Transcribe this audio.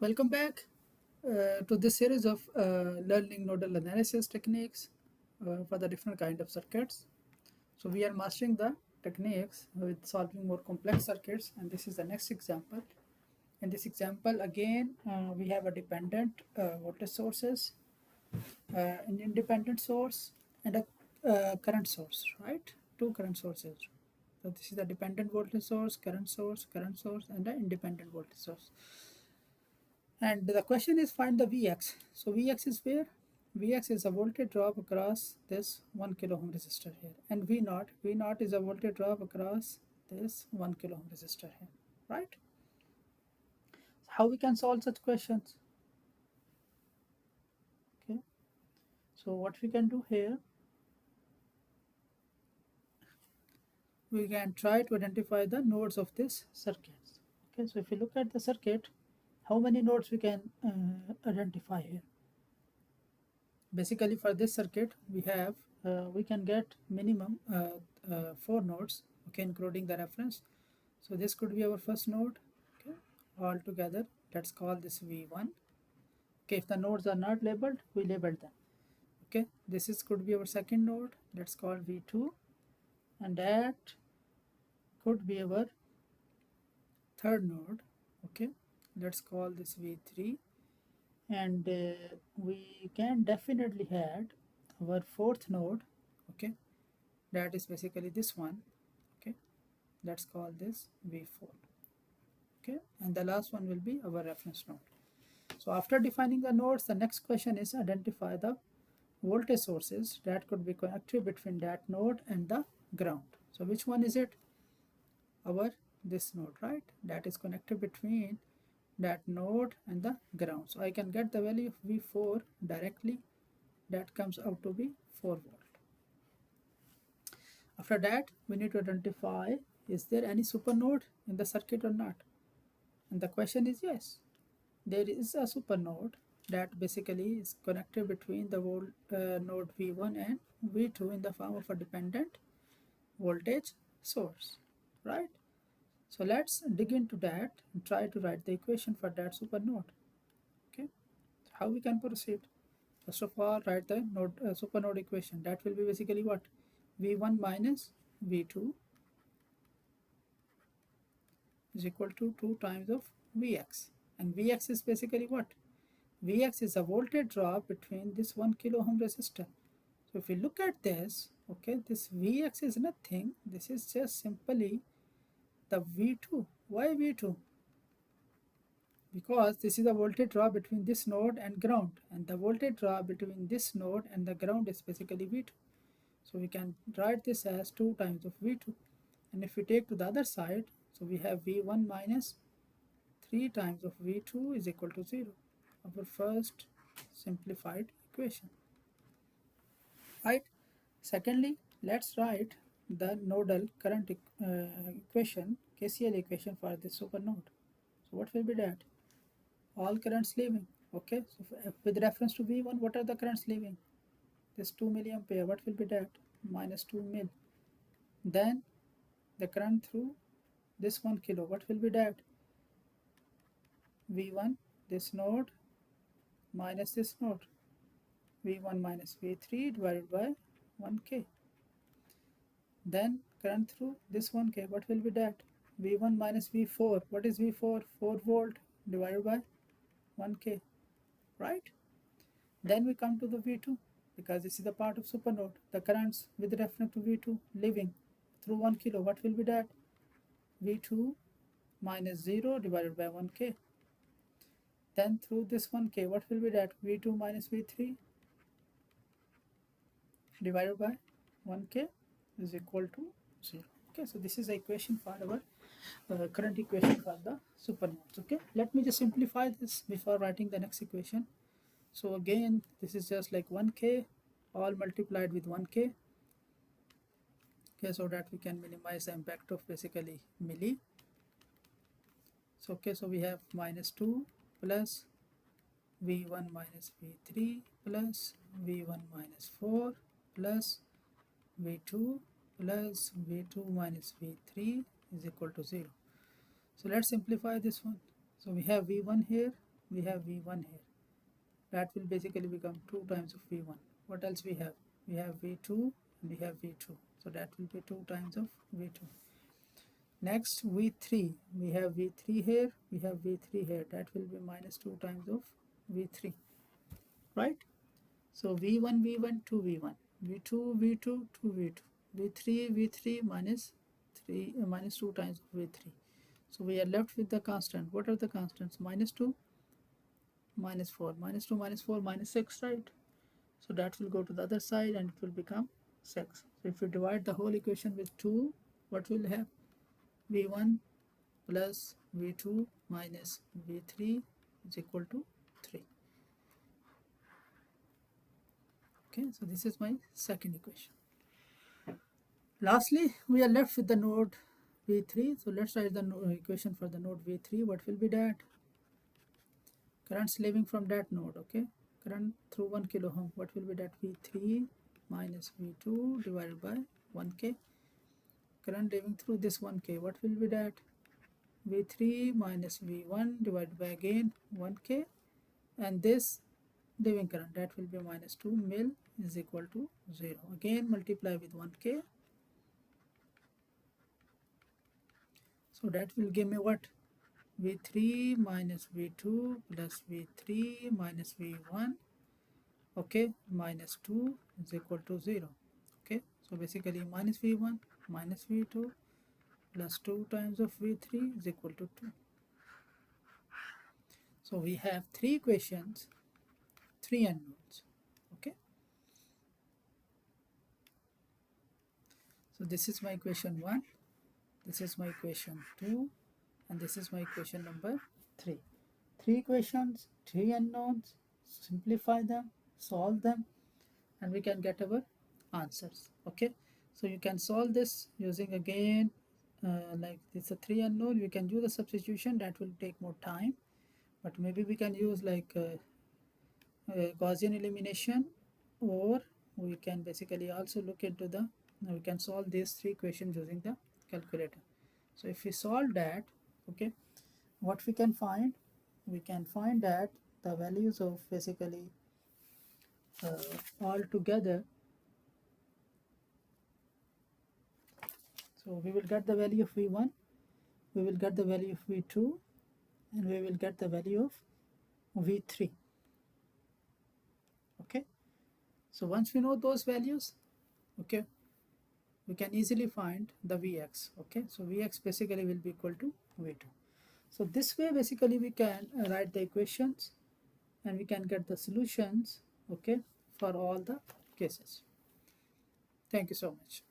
Welcome back to this series of learning nodal analysis techniques for the different kind of circuits. So we are mastering the techniques with solving more complex circuits, and this is the next example. In this example, again, we have a dependent voltage sources, an independent source, and a current source, right? Two current sources. So this is the dependent voltage source, current source, and the independent voltage source. And the question is find the Vx. So Vx is where? Vx is a voltage drop across this 1 kilo ohm resistor here. And V0 is a voltage drop across this 1 kilo ohm resistor here, right? How we can solve such questions? Okay. So what we can do here, we can try to identify the nodes of this circuit. Okay, so if you look at the circuit, how many nodes we can identify here? Basically for this circuit we can get minimum 4 nodes, okay, including the reference. So this could be our first node, okay, all together. Let's call this V1. Okay, if the nodes are not labeled, we label them. Okay, this is could be our second node. Let's call V2, and that could be our third node. Okay, let's call this V3, and we can definitely add our fourth node. Okay, that is basically this one. Okay, let's call this V4. Okay, and the last one will be our reference node. So after defining the nodes, the next question is identify the voltage sources that could be connected between that node and the ground. So which one is it? Our this node, right? That is connected between that node and the ground. So I can get the value of V4 directly. That comes out to be 4 volt. After that, we need to identify, is there any supernode in the circuit or not? And the question is yes. There is a supernode that basically is connected between the node V1 and V2 in the form of a dependent voltage source, right? So let's dig into that and try to write the equation for that supernode. Okay, how we can proceed? First of all, write the supernode equation. That will be basically what? V1 minus V2 is equal to 2 times of Vx. And Vx is basically what? Vx is a voltage drop between this 1 kilo ohm resistor. So if we look at this, okay, this Vx is nothing. This is just simply the V2. Why V2? Because this is the voltage drop between this node and ground, and the voltage drop between this node and the ground is basically V2. So we can write this as 2 times of V2. And if we take to the other side, so we have V1 minus 3 times of V2 is equal to 0. Our first simplified equation, right? Secondly, let's write the nodal current equation, KCL equation for this supernode. So what will be that? All currents leaving. Okay, so with reference to V1, what are the currents leaving? This 2 milliampere, what will be that? Minus 2 mil. Then the current through this 1 kilo, what will be that? V1, this node minus this node. V1 minus V3 divided by 1K. Then current through this 1K, what will be that? V1 minus V4. What is V4? 4 volt divided by 1K, right? Then we come to the V2, because this is the part of supernode. The currents with reference to V2 leaving through 1 kilo, what will be that? V2 minus 0 divided by 1K. Then through this 1K, what will be that? V2 minus V3 divided by 1K is equal to 0. Okay, so this is the equation for our current equation for the supernodes. Okay, let me just simplify this before writing the next equation. So again, this is just like 1K all multiplied with 1K. Okay, so that we can minimize the impact of basically milli. So okay, so we have minus 2 plus V1 minus V3 plus V1 minus 4 plus V2 plus V2 minus V3 is equal to 0. So let's simplify this one. So we have V1 here we have V1 here. That will basically become 2 times of V1. What else we have? We have V2 and we have V2. So that will be 2 times of V2. Next, V3. We have V3 here, we have V3 here. That will be minus 2 times of V3. Right? So V1, V1, 2V1. V2, V2, 2V2. V3, V3 minus 2 times of V3. So we are left with the constant. What are the constants? Minus 2, minus 4. Minus 2, minus 4, minus 6, right? So that will go to the other side and it will become 6. So if we divide the whole equation with 2, what will have? V1 plus V2 minus V3 is equal to 3. Okay, so this is my second equation. Lastly, we are left with the node V3. So let's write the equation for the node V3. What will be that? Currents leaving from that node, okay? Current through 1 kilo ohm. What will be that? V3 minus V2 divided by 1K. Current leaving through this 1K. What will be that? V3 minus V1 divided by again 1K. And this leaving current, that will be minus 2 mil is equal to 0. Again multiply with 1K. So that will give me what? V3 minus V2 plus V3 minus V1, okay, minus 2 is equal to 0. Okay, so basically minus V1 minus V2 plus 2 times of V3 is equal to 2. So we have 3 equations, 3 unknowns. Okay, so this is my equation 1, this is my equation 2, and this is my equation number 3. 3 equations, 3 unknowns. Simplify them, solve them, and we can get our answers. Okay, so you can solve this using again like it's a 3 unknown. We can do the substitution, that will take more time, but maybe we can use like Gaussian elimination, or we can basically also look into the we can solve these 3 equations using the calculator. So if we solve that, okay, what we can find? We can find that the values of basically all together. So we will get the value of V1, we will get the value of V2, and we will get the value of V3. Okay, so once we know those values, okay, we can easily find the Vx. Okay, so Vx basically will be equal to V2. So this way basically we can write the equations and we can get the solutions, okay, for all the cases. Thank you so much.